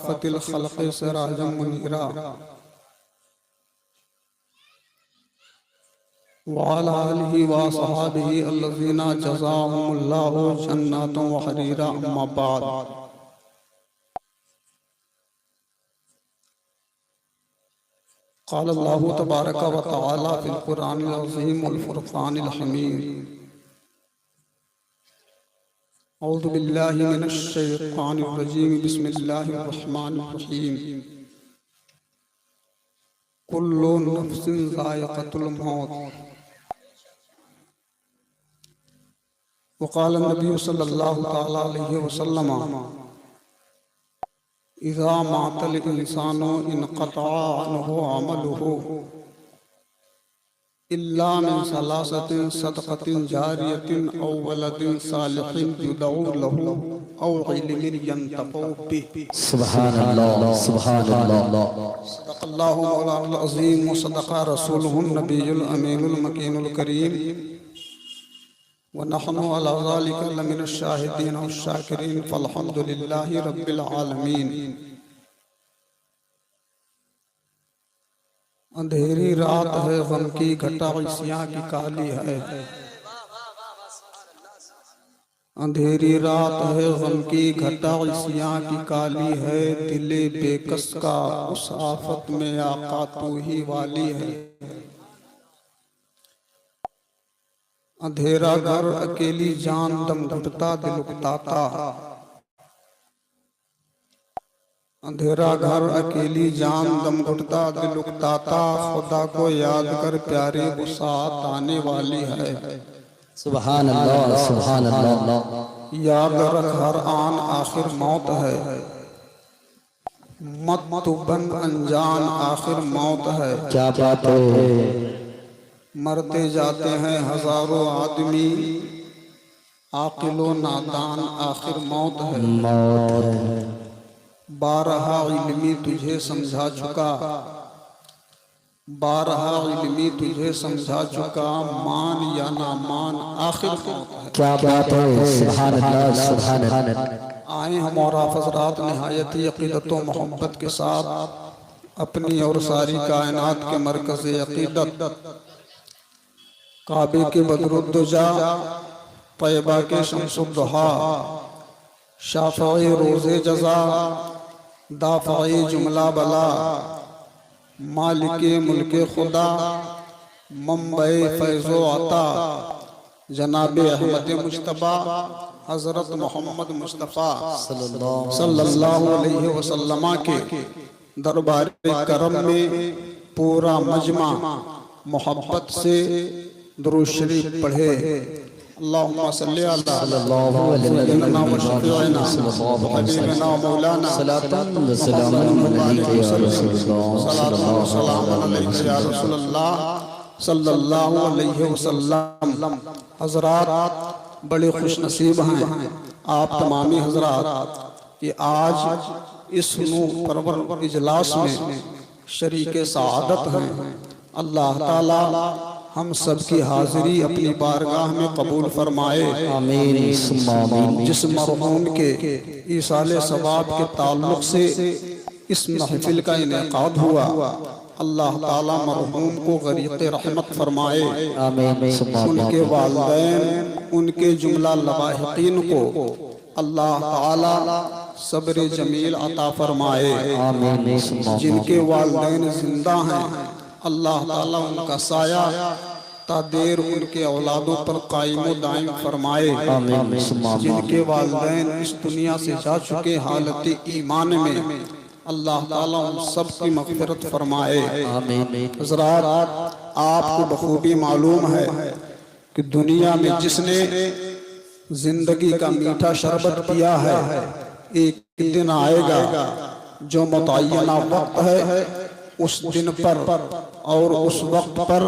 کافت الخلق سراجا منیرا وعلى آله وصحابه الذين جزاهم الله جنات وحريرا أما بعد قال الله تبارك وتعالى في القرآن العظيم والفرقان الحميد أعوذ بالله من الشيطان الرجيم بسم الله الرحمن الرحيم كل نفس ذائقة الموت وقال النبي صلى الله عليه وسلم إذا مات الإنسان انقطع عنه عمله إلا من ثلاثة صدقة جارية أو ولد صالح يدعو له أو علم ينتفع به سبحان الله سبحان الله صدق الله مولانا العظيم وصدق رسوله النبي الأمين المكين الكريم ونحن على ذلك لمن الشاهدين والشاكرين فالحمد لله رب العالمين اندھیری رات ہے غم کی گھٹا سیاہ کی کالی ہے اندھیری رات ہے غم کی گھٹا سیاہ کی کالی ہے دل بے کس کا اس آفت میں آقا تو ہی والی ہے اندھیرا گھر اکیلی جان دم گھٹتا دل اکتاتا اندھیرا گھر اکیلی جان دم گھٹتا دل اکتاتا خدا کو یاد کر پیاری وسعت آنے والی ہے سبحان اللہ سبحان اللہ یاد رکھ ہر آن آخر موت ہے مت تو بن انجان آخر موت ہے کیا بات ہے مرتے جاتے ہیں ہزاروں آدمی عاقل و نادان آخر موت ہے موت ہے بارہا علمی تجھے سمجھا چکا بارہا علمی تجھے سمجھا چکا مان یا نہ مان آخر موت ہے کیا بات ہے سبحان اللہ سبحان اللہ آئیں ہم اور آپ حضرات نہایت عقیدت و محبت کے ساتھ اپنی اور ساری کائنات کے مرکز عقیدت کعبے کے بدر الدجا طیبہ کے شمس الضحا شافعی روز جزا دافعی جملہ بلا مالک ملک خدا منبع فیض و عطا جناب احمد مجتبی حضرت محمد مصطفیٰ صلی اللہ علیہ وسلم کے دربار کرم میں پورا مجمع محبت سے درود شریف پڑھے اللہم صلی اللہ سیدنا و شفیعنا حبیبنا و مولانا صلاة و سلام علیکہ یا رسول اللہ صلاة و سلام علیکہ یا رسول اللہ صلی اللہ علیہ وسلم حضرات بڑے خوش نصیب ہیں آپ تمامی حضرات کہ آج اس نور پرور اجلاس میں شریک سعادت ہیں اللہ تعالی ہم سب کی حاضری اپنی بارگاہ میں قبول فرمائے آمین آمین جس مرحوم کے ایصال ثواب کے تعلق سے اس محفل کا انعقاد ہوا اللہ تعالی مرحوم کو غریق رحمت فرمائے آمین ان کے والدین ان کے جملہ لواحقین کو اللہ تعالی صبر جمیل عطا فرمائے آمین جن کے والدین زندہ ہیں اللہ تعالیٰ ان کا سایہ تا دیر ان کے اولادوں پر قائم و دائم فرمائے جن کے والدین اس دنیا سے جا چکے حالت ایمان میں اللہ تعالیٰ ان سب کی مغفرت فرمائے حضرات آپ کو بخوبی معلوم ہے کہ دنیا میں جس نے زندگی کا میٹھا شربت پیا ہے ایک دن آئے گا جو متعینہ وقت ہے اس دن پر اور اس وقت پر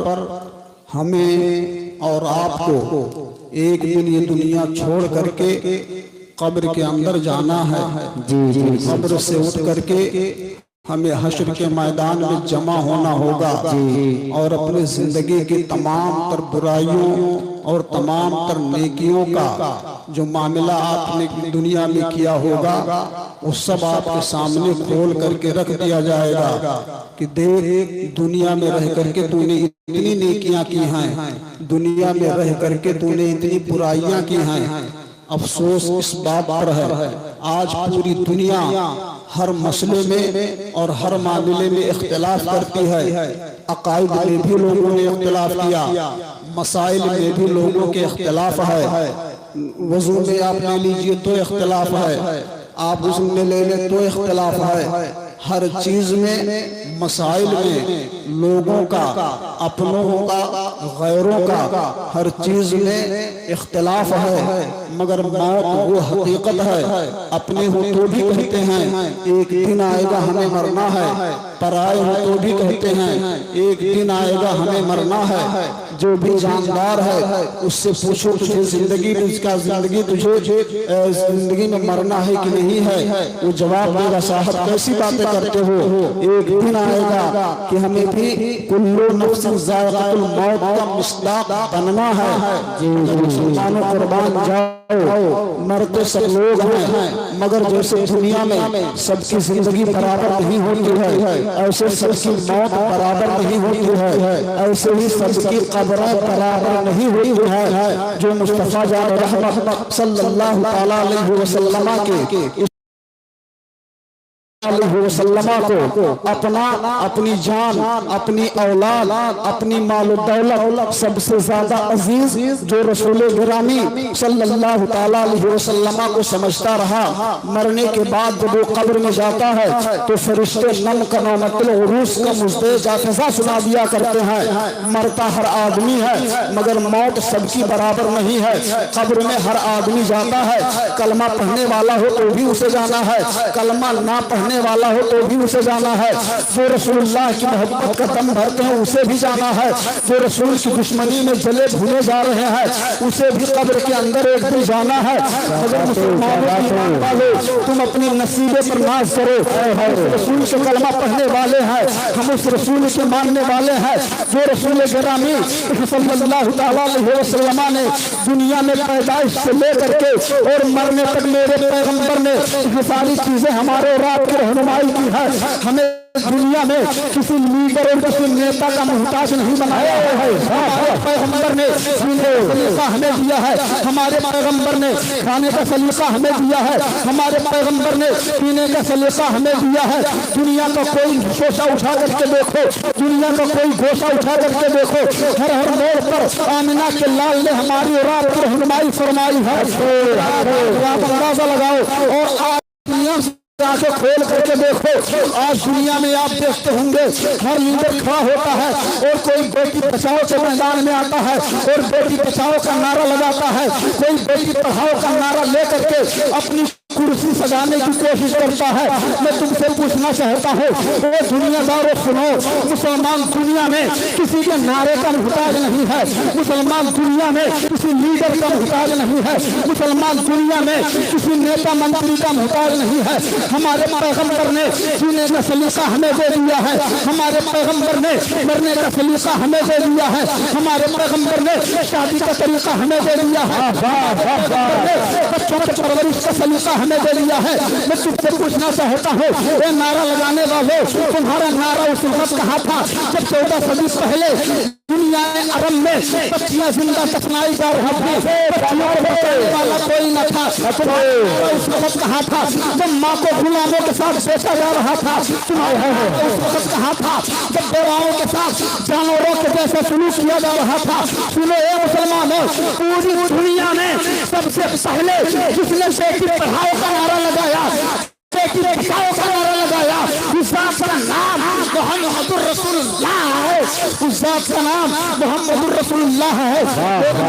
ہمیں اور آپ کو ایک دن یہ دنیا چھوڑ کر کے قبر کے اندر جانا ہے قبر سے اٹھ کر کے ہمیں حشر کے میدان میں جمع ہونا ہوگا اور اپنے زندگی کی تمام تر برائیوں اور تمام تر نیکیوں کا جو معاملہ آپ نے دنیا میں کیا ہوگا وہ سب آپ کے سامنے کھول کر کے رکھ دیا جائے گا کہ دیکھ دنیا میں رہ کر کے تو نے اتنی نیکیاں کی ہیں، دنیا میں رہ کر کے تو نے اتنی برائیاں کی ہیں۔ افسوس اس بات پر ہے آج پوری دنیا ہر مسئلے میں اور ہر معاملے میں اختلاف کرتی ہے۔ عقائد میں بھی لوگوں نے اختلاف کیا، مسائل میں بھی لوگوں کے اختلاف ہے۔ وضو میں آپ لے لیجئے تو اختلاف ہے، آپ غسل میں لے لیں تو اختلاف ہے۔ ہر چیز میں مسائل میں لوگوں کا، اپنوں کا، غیروں کا، ہر چیز میں اختلاف ہے، مگر موت وہ حقیقت ہے۔ اپنے ہو تو بھی کہتے ہیں ایک دن آئے گا ہمیں مرنا ہے، پرائے ہو تو بھی کہتے ہیں ایک دن آئے گا ہمیں مرنا ہے۔ جو بھی جاندار ہے اس سے پوچھو تجھے زندگی میں مرنا ہے کہ نہیں ہے، وہ جواب دے گا صاحب کیسی باتیں کرتے ہو، ایک دن آئے گا کہ ہمیں بھی کلو نفس ذائقۃ الموت کا مصداق بننا ہے۔ مسلمانوں قربان جاؤ، مرتے سب لوگ ہیں، مگر جیسے دنیا میں سب کی زندگی برابر نہیں ہوتی ہے ایسے سب کی موت برابر نہیں ہوتی ہے، ایسے ہی سب کی قبریں برابر نہیں ہوتی ہے۔ جو مصطفیٰ جان رحمت صلی اللہ تعالیٰ علیہ وسلم کے کو اپنی جان، اپنی اولاد، اپنی مال و دولت سب سے زیادہ عزیز جو رسول گرامی صلی اللہ تعالیٰ علیہ وسلم کو سمجھتا رہا، مرنے کے بعد جب وہ قبر میں جاتا ہے تو فرشتے نم کنامت العروس کا مزدے جافزہ سنا دیا کرتے ہیں۔ مرتا ہر آدمی ہے مگر موت سب کی برابر نہیں ہے۔ قبر میں ہر آدمی جاتا ہے، کلمہ پڑھنے والا ہو تو بھی اسے جانا ہے، کلمہ نہ پڑھنے والا ہو تو بھی اسے جانا ہے، جو رسول اللہ کی محبت کا دم بھرتے ہیں اسے بھی جانا ہے، جو رسول کی دشمنی میں جلے بھونے جا رہے ہیں اسے بھی قبر کے اندر ایک دن جانا ہے۔ اگر مسلمانوں کی ایمان والے تم اپنی نصیبے پر ناز کرو، ہم رسول کے کلمہ پڑھنے والے ہیں، ہم اس رسول کے ماننے والے ہیں جو رسول گرامی صلی اللہ تعالیٰ علیہ وسلم نے دنیا میں پیدائش سے لے کر کے اور مرنے تک میرے پیغمبر نے یہ ساری چیزیں ہمارے رات کی رہنمائی کی ہے۔ ہمیں دنیا میں کسی لیڈر اور کسی نیتا کا محتاج نہیں بنایا ہے۔ ہمارے پیغمبر نے سلیقہ ہمیں دیا ہے، ہمارے پیغمبر نے کھانے کا سلیقہ ہمیں دیا ہے، ہمارے پیغمبر نے پینے کا سلیقہ ہمیں دیا ہے۔ دنیا کا کوئی گوشہ اٹھا کر کے دیکھو، دنیا کا کوئی گوشہ اٹھا کر کے دیکھو، ہر ہر موڑ پر آمنہ کے لال نے ہماری رات کی رہنمائی فرمائی ہے۔ آپ اندازہ لگاؤ اور آج دنیا سے آنکھیں کھول کر کے دیکھو، آج دنیا میں آپ دیکھتے ہوں گے ہر لیڈر کھڑا ہوتا ہے اور کوئی بیٹی بچاؤ کے میدان میں آتا ہے اور بیٹی بچاؤ کا نعرہ لگاتا ہے، کوئی بیٹی پڑھاؤ کا نعرہ لے کر کے اپنی کرسی سجانے کی کوشش کرتا ہے۔ میں تم سے پوچھنا چاہتا ہوں وہ دنیا داروں سنو، مسلمان دنیا میں کسی کے نعرے کا محتاج نہیں ہے، مسلمان دنیا میں کسی لیڈر کا محتاج نہیں ہے، مسلمان دنیا میں کسی نیتا منتری کا محتاج نہیں ہے۔ ہمارے پیغمبر نے جینے کا سلیقہ ہمیں دے دیا ہے، ہمارے پیغمبر نے مرنے کا سلیقہ ہمیں دے دیا ہے، ہمارے پیغمبر نے شادی کا طریقہ ہمیں دے دیا ہے، بچوں کے پرورش کا سلیقہ ہمیں دے دیا ہے۔ میں تم سے پوچھنا چاہتا ہوں اے نعرہ لگانے والوں، تمہارا نعرہ اس وقت کہاں تھا جب 14 صدی پہلے دنیا عرب میں بچیاں زندہ دفنائی جا رہی تھیں، بچیوں کو بچانے والا کوئی نہ تھا۔ اس وقت کہاں تھا جب ماں کو غلاموں کے ساتھ بیچا جا رہا تھا؟ اس وقت کہاں تھا جب بیواؤں کے ساتھ جانوروں کے جیسے سلوک کیا جا رہا تھا؟ سنو اے مسلمانوں، پوری دنیا میں سب سے پہلے جس نے بیٹی پڑھاؤ کا نعرہ لگایا، بیٹی بچاؤ کا نعرہ لگایا، اس ذات کا نام محمد الرسول اللہ ہے، اس ذات کا نام محمد الرسول اللہ ہے۔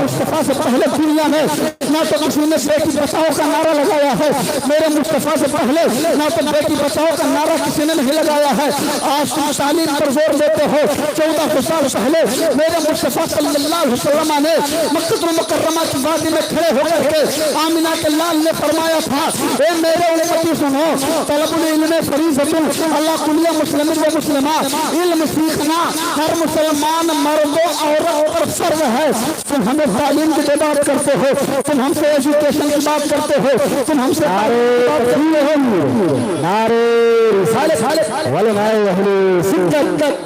مصطفیٰ سے پہلے دنیا میں نہ نہ تو کسی نے بیٹی بچاؤ کا نعرہ لگایا ہے میرے مصطفیٰ سے پہلے، نہ تو بیٹی بچاؤ کا نعرہ کسی نے نہیں لگایا ہے۔ آج تم تعلیم پر زور دیتے ہو، 14 سال پہلے میرے مصطفیٰ صلی اللہ علیہ وسلم نے مکہ المکرمہ کی وادی میں کھڑے ہو کر کے آمنہ کے لال نے فرمایا تھا، اے میرے امتی سنو، طلب العلم فریضۃ علی کل مسلم و مسلمات، علم سیکھنا ہر مسلمان مرد و عورت پر فرض ہے۔ تم ہمیں تعلیم کی بات کرتے ہو، تم ہم سے ایجوکیشن کی بات کرتے ہو، تم ہم سے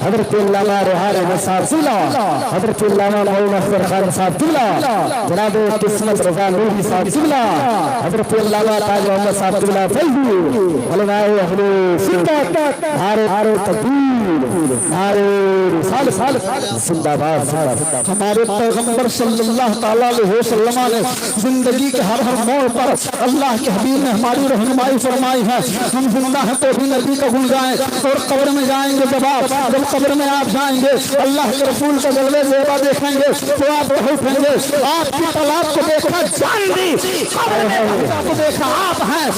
حضرت علامہ روحانی صاحب قبلہ، حضرت علامہ مولانا اختر خان صاحب قبلہ، جناب قسمت رضا نورانی صاحب قبلہ، حضرت علامہ تاج محمد صاحب قبلہ فیضی، علماء اہل سنت، نعرہ تکبیر، نعرہ رسالت، زندہ باد۔ ہمارے پیغمبر صلی اللہ تعالیٰ علیہ وسلم نے زندگی کے ہر موڑ پر اللہ کے حبیب نے ہماری رہنمائی فرمائی ہے۔ ہم زندہ ہیں تو بھی نبی کا گن گائیں، اور قبر میں جائیں گے جب قبر میں آپ جائیں گے اللہ کے رسول کا جلوے زیبا دیکھیں گے تو آپ اٹھیں گے، آپ کی طلاق کو دیکھا جان دی، قبر میں کو دیکھا آپ ہیں۔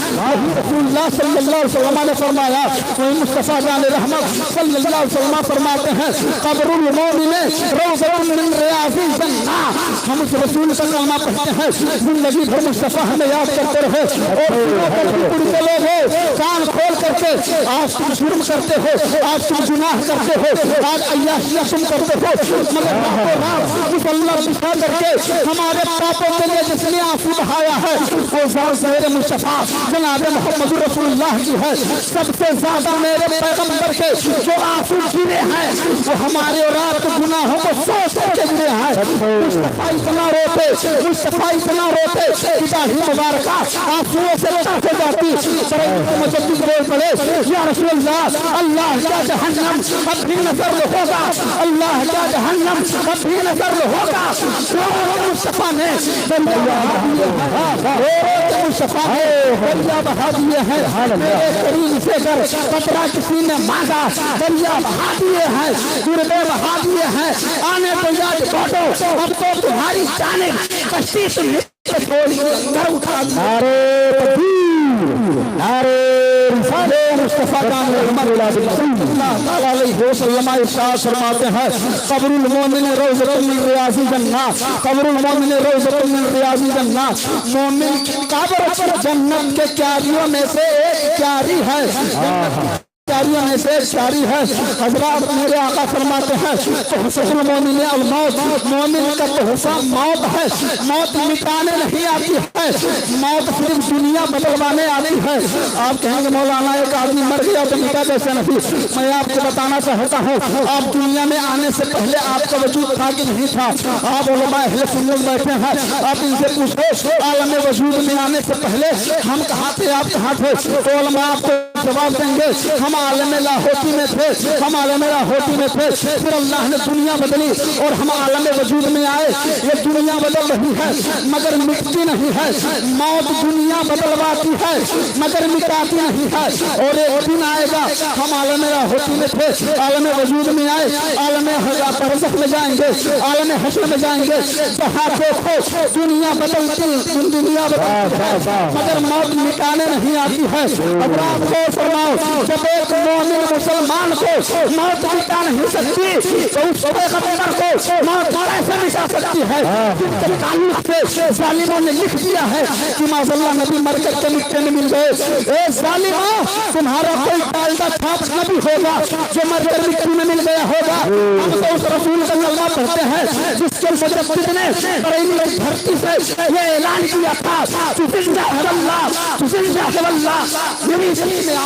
رسول اللہ صلی اللہ علیہ وسلم نے فرمایا، وہی مصطفیٰ جان رحمت صلی اللہ علیہ وسلم فرماتے ہیں، قبر المومن روضۃ من ریاض الجنہ۔ ہم اس رسول کا کلمہ پڑھتے ہیں، زندگی بھر مصطفیٰ ہمیں یاد کرتے رہے، اور پڑھتے لوگ کان کھول کر کے آج تم جرم کرتے ہو، آج تم گناہ کرتے ہو، آج عیاشیاں تم کرتے ہو، مگر رات اللہ بچھا کر کے ہمارے پاپوں کے لیے جس نے آنسو بہایا ہے وہ ذات میرے مصطفیٰ جناب محمد رسول اللہ کی ہے۔ سب سے زیادہ میرے پیغمبر کے جو آنسو گرے ہیں وہ ہمارے اور آپ کے گناہوں کو سوچ کر کے گرے ہیں۔ مصطفیٰ اتنا روتے، مصطفیٰ اتنا روتے کہ داڑھی مبارکہ آنسوؤں سے چاہتے جاتی، مجدد بول پڑے، یا رسول اللہ، اللہ کا جہنم اب بھی نظر ہوگا، اللہ کا جہنم اب بھی نظر ہوگا۔ مصطفیٰ نے دریا بہا دیے ہیں، میرے قریب سے گر قطرہ کسی نے مانگا، دریا بہا دیے ہیں، گردے بہا دیے ہیں، آنے تو یاد بوٹو اب تو تمہاری جانب کشتی تم چھوڑی گھر اٹھا دی۔ نعرے تکبیر، نعرے مصطفیٰ جان رحمت اللہ علیہ وسلم ارشاد فرماتے ہیں، قبر المومن روضۃ من ریاض الجنہ، قبر المومن روضۃ من ریاض الجنہ، مومن کی قبر جنت کے کیاریوں میں سے ایک کیاری ہے، کیاریوں میں سے ایک کیاری ہے۔ حضرات میرے آقا فرماتے ہیں تحفۃ المومن الموت، مومن کا تحفہ موت ہے، موت مٹانے نہیں آتی ہے، موت صرف دنیا بدلوانے آتی ہے۔ آپ کہیں گے مولانا ایک آدمی مر گیا تو مٹا کیسے نہیں؟ میں آپ کو بتانا چاہتا ہوں، آپ دنیا میں آنے سے پہلے آپ کا وجود تھا کہ نہیں تھا؟ آپ علماء اہل سنت بیٹھے ہیں، آپ ان سے پوچھو عالم وجود میں آنے سے پہلے ہم کہاں تھے، آپ کہاں تھے؟ تو علماء آپ کو جواب دیں گے ہم عالم لاہوتی میں تھے، ہم عالم لاہوتی میں تھے، پھر اللہ نے دنیا بدلی اور ہم عالم وجود میں آئے۔ یہ دنیا بدل رہی ہے مگر مٹتی نہیں ہے، موت دنیا بدلواتی ہے مگر مٹاتی نہیں ہے، اور ایک دن آئے گا ہم عالم لاہوتی میں تھے، عالم وجود میں آئے، عالم برزخ میں جائیں گے، عالم حشر میں جائیں گے، جہاں دیکھو دنیا بدلتی، دنیا بدلتی ہے مگر موت مٹانے نہیں آتی ہے۔ اب آپ کو فرماؤ جب ایک مومن مسلمان کو موت مٹا نہیں سکتی تو اس پیغمبر کو موت کیسے مٹا سکتی ہے؟ جن کے تعلق سے ظالموں نے لکھ دیا ہے کہ معاذ اللہ نبی مر کر کے مٹنے میں مل گئے۔ اے ظالموں، تمہارا کوئی ڈالدہ چھاپ نبی ہوگا جو مر کر مٹی میں مل گیا ہوگا۔ ہم تو اس رسول کا کلمہ پڑھتے ہیں جس کے مجدد نے بریلی دھرتی سے یہ اعلان کیا تھا، زندہ ہے اللہ، زندہ ہے اللہ، میری زمین میں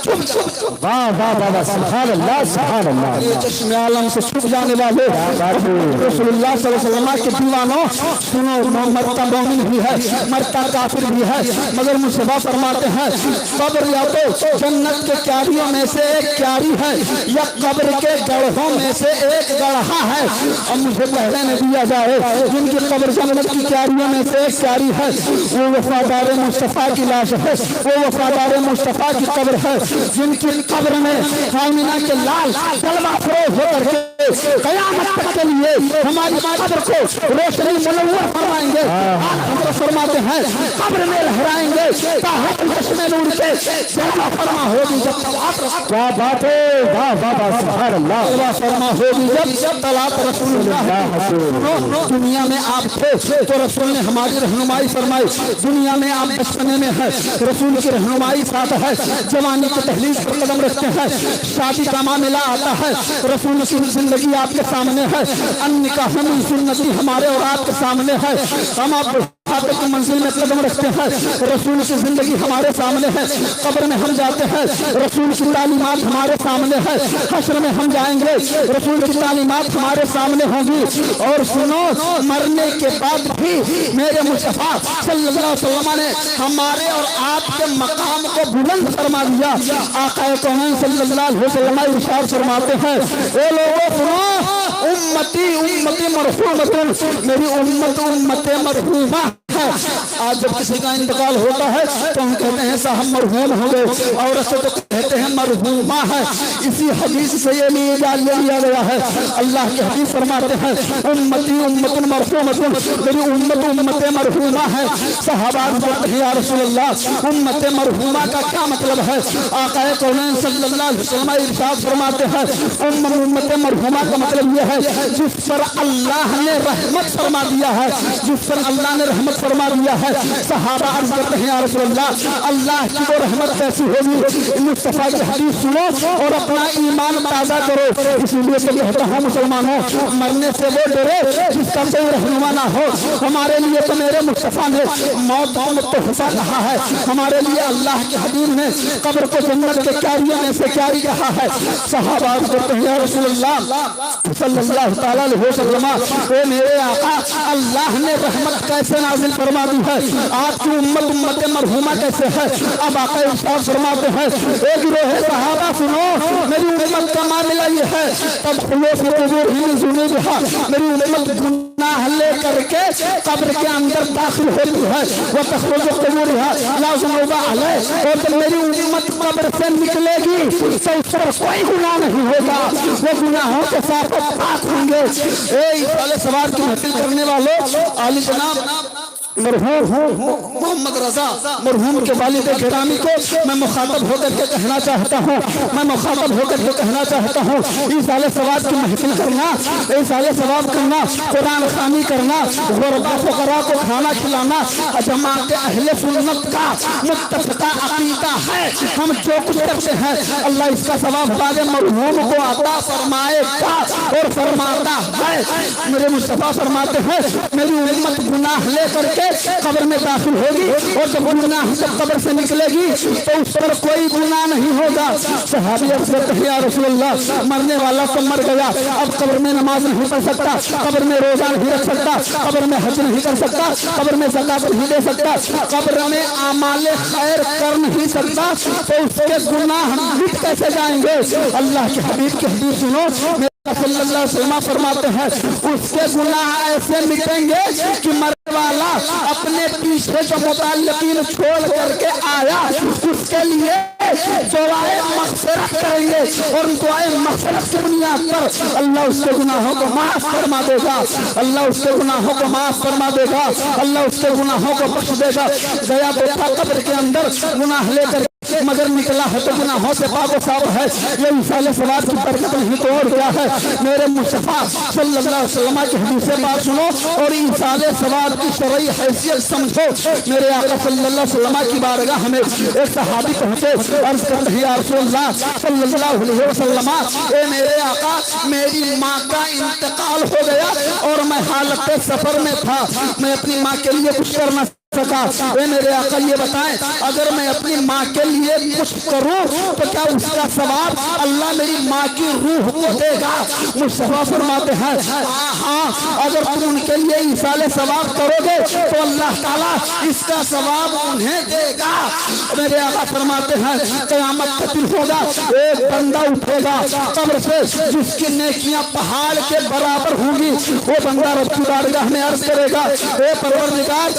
چپ چپ واہ واہ واہ، سبحان اللہ سبحان اللہ۔ یہ چشم عالم سے چھپ جانے والے رسول اللہ صلی اللہ علیہ وسلم کے دیوانوں سنو، مرتا مومن بھی ہے مرتا کافر بھی ہے مگر مصطفیٰ فرماتے ہیں قبر یا تو جنت کے کیاریوں میں سے ایک کیاری ہے یا قبر کے گڑھوں میں سے ایک گڑھا ہے۔ اور مجھے پہلے نہ دیا جائے جن کی قبر جنت کی کیاریوں میں سے ایک کیاری ہے وہ وفادار مصطفیٰ کی لاش ہے، وہ وفادار مصطفیٰ کی قبر ہے جن کی قبر میں آمینہ کے لال جلوہ فروز ہو کر کے قیامت تک کے لیے ہماری قبر کو روشنی منور فرمائیں گے. حضرت فرماتے ہیں قبر میں لہرائیں گے تاہم چشمے نور کے جمع فرما ہوگی جب کیا بات ہے. واہ واہ واہ سبحان اللہ. فرما ہوگی جب طلعت رسول اللہ. دنیا میں آپ تھے تو رسول نے ہماری رہنمائی فرمائی. دنیا میں آپ بچپنے میں ہے رسول کی رہنمائی ساتھ ہے. جوانی کی دہلیز پر قدم رکھتے ہیں شادی کا معاملہ آتا ہے رسول کی زندگی آپ کے سامنے ہے. النکاح من سنتی ہمارے اور آپ کے سامنے ہے. ہم آپ کی منزل میں قدم رکھتے ہیں رسول کی زندگی ہمارے سامنے ہے. قبر میں ہم جاتے ہیں رسول کی تعلیمات ہمارے سامنے ہے. حشر میں ہم جائیں گے رسول کی تعلیمات ہمارے سامنے ہوں گی. اور سنو مرنے کے بعد بھی میرے مصطفیٰ صلی اللہ علیہ وسلم نے ہمارے اور آپ کے مقام کو بلند فرما دیا. آقا کونین صلی اللہ علیہ وسلم ارشاد فرماتے ہیں اے لوگوں سنو امتی امتی مرحومۃ میری امت امت مرحومہ ہے. آج جب کسی کا انتقال ہوتا ہے تو ہم کہتے ہیں صاحب مرحوم ہو گئے عورت سے تو کہتے ہیں مرحومہ ہے. اسی حدیث سے یہ لیا گیا ہے. اللہ کے حدیث فرماتے ہیں امتی امت مرحومۃ میری امت امت مرحومہ ہے. صحابہ کہتے ہیں یا رسول اللہ امت مرحومہ کا کیا مطلب ہے. آقا کونین صلی اللہ علیہ وسلم ارشاد فرماتے ہیں امت مرحومہ کا مطلب یہ ہے جس پر اللہ نے رحمت فرما دیا ہے. جس پر اللہ نے رحمت فرما دیا ہے. صحابہ عرض کرتے ہیں یا رسول اللہ کی وہ رحمت کیسی ہوگی. مصطفیٰ کی حدیث سنو اور اپنا ایمان تازہ کرو. اسی لیے تو کہتا ہوں مسلمانوں مرنے سے وہ ڈرے جس کا کوئی رہنما نہ ہو. ہمارے لیے تو میرے مصطفیٰ نے موت کو تحفہ کہا ہے. ہمارے لیے اللہ کے حبیب نے قبر کو جنت کے کاریوں میں سے کاری کہا ہے. صحابہ عرض کرتے ہیں یا رسول اللہ صلی اللہ تعالیٰ علیہ وسلم اے میرے آقا اللہ نے رحمت کیسے نازل فرما دی ہے. آپ کی امت امت مرحومہ کیسے ہے. اب آقا ارشاد فرماتے ہیں اے گروہ صحابہ سنو میری امت کا معاملہ یہ ہے تب خلوص قبور ہی ذنوبہا میری امت گناہ لے کر کے قبر کے اندر داخل ہوتی ہے. وتخرج قبورہا لا ذنوب علیہ اور جب میری امت قبر سے نکلے گی تو اس پر کوئی گناہ نہیں ہوگا. وہ گناہوں کے ساتھ پاک ہوں گے. اے اس سوال کی محفل کرنے والوں عالی جناب مرحوم محمد رضا مرحوم کے والد گرامی کو میں مخاطب ہو کر کے کہنا چاہتا ہوں ایصال ثواب کی محفل کرنا ایصال ثواب کرنا قرآن خوانی کرنا غربا فقراء کو کھانا کھلانا جماعت اہل سنت کا متفقہ عقیدہ ہے. ہم جو کچھ کرتے ہیں اللہ اس کا ثواب ہمارے مرحوم کو عطا فرمائے گا اور فرماتا ہے. میرے مصطفیٰ فرماتے ہیں میری امت گناہ لے کر کے قبر میں داخل ہوگی اور جب گناہ جب قبر سے نکلے گی تو اس پر کوئی گناہ نہیں ہوگا. صحابی عرض کرتے ہیں یا رسول اللہ مرنے والا تو مر گیا اب قبر میں نماز نہیں پڑھ سکتا قبر میں روزہ نہیں رکھ سکتا قبر میں حج نہیں کر سکتا قبر میں زکات نہیں دے سکتا قبر میں اعمال خیر کر نہیں سکتا تو اس کے گناہ مٹ کیسے جائیں گے. اللہ کے حبیب کی حدیث سنو صلی اللہ علیہ وسلم فرماتے ہیں اس کے گناہ ایسے مٹیں گے کہ مرنے والا اپنے پیچھے جو متعلقین چھوڑ کر کے آیا اس کے لیے دعائے مغفرت کریں گے اور دعائے مغفرت کی بنیاد پر اللہ اس کے گناہوں کو معاف فرما دے گا. اللہ اس کے گناہوں کو معاف فرما دے گا. اللہ اس کے گناہوں کو بخش دے گا. گیا بیٹا قبر کے اندر گناہ لے کر مگر نکلا ہے تو گناہوں سے پاک و صاف ہے. یہ ایصال ثواب کی برکت نہیں تو اور کیا ہے. میرے مصطفیٰ صلی اللہ علیہ وسلم کی حدیث سے بات سنو اور ایصال ثواب کی شرعی حیثیت سمجھو. میرے آقا صلی اللہ علیہ وسلم کی بارگاہ ہمیں ایک صحابی پہنچے عرض کرتے ہیں یا رسول اللہ صلی اللہ علیہ وسلم اے میرے آقا میری ماں کا انتقال ہو گیا اور میں حالت سفر میں تھا میں اپنی ماں کے لیے کچھ کرنا سکا. اے میرے آقا یہ بتائیں اگر میں اپنی ماں کے لیے کچھ کروں تو کیا اس کا ثواب اللہ میری ماں کی روح کو دے گا. مصطفیٰ فرماتے ہیں ہاں اگر تم ان کے لیے ایصال ثواب کرو گے تو اللہ تعالیٰ اس کا ثواب انہیں دے گا. میرے آقا فرماتے ہیں قیامت کا دن ہوگا ایک بندہ اٹھے گا قبر سے جس کی نیکیاں پہاڑ کے برابر ہوں گی. وہ بندہ رب کی بارگاہ میں عرض کرے گا اے پروردگار